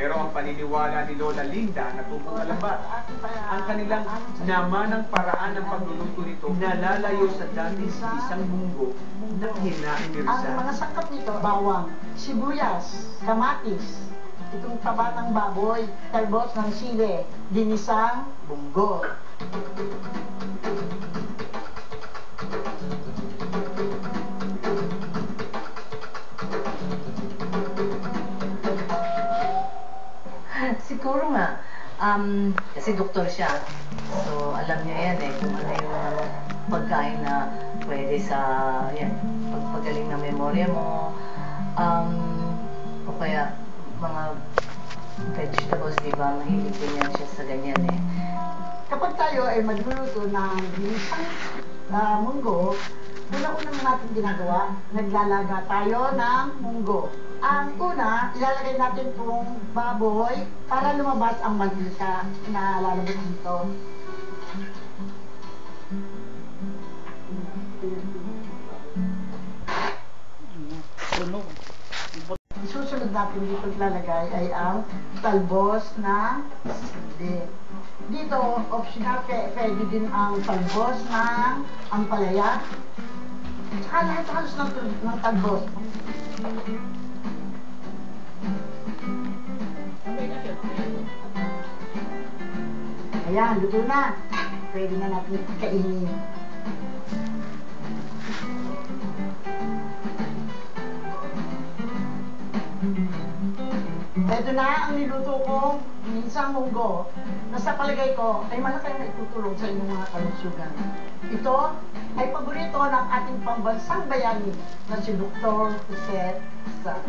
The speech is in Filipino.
Pero ang paniniwala ni Lola Linda na tubong alabat, ang kanilang namanang paraan ng pagluluto nito nalalayo sa dati isang munggo na hinain ni Rizal. Ang mga sangkap nito, bawang, sibuyas, kamatis, itong taba ng baboy, talbos ng sili, ginisang munggo. Siguro nga, kasi doktor siya. So, alam niya yan kung ano yung pagkain na pwede sa, yan, pagpagaling ng memorya mo. O kaya, mga vegetables, di ba? Mahilig din yan siya sa ganyan Kapag tayo ay magluluto ng ginisang munggo, una-una natin ginagawa, naglalaga tayo ng munggo. Ang una, ilalagay natin itong baboy para lumabas ang mantika na lalabas dito. Susunod natin dito ilalagay ay ang talbos ng sili. Dito, optional, pwede din ang talbos ng ampalaya. Saka lahat halos ng talbos. Ayan, luto na. Pwede na natin kainin. Ito na ang niluto ko, minsang munggo, na sa palagay ko ay malaking naitutulong sa inyong mga kalusugan. Ito ay paborito ng ating pambansang bayani na si Dr. Jose Rizal.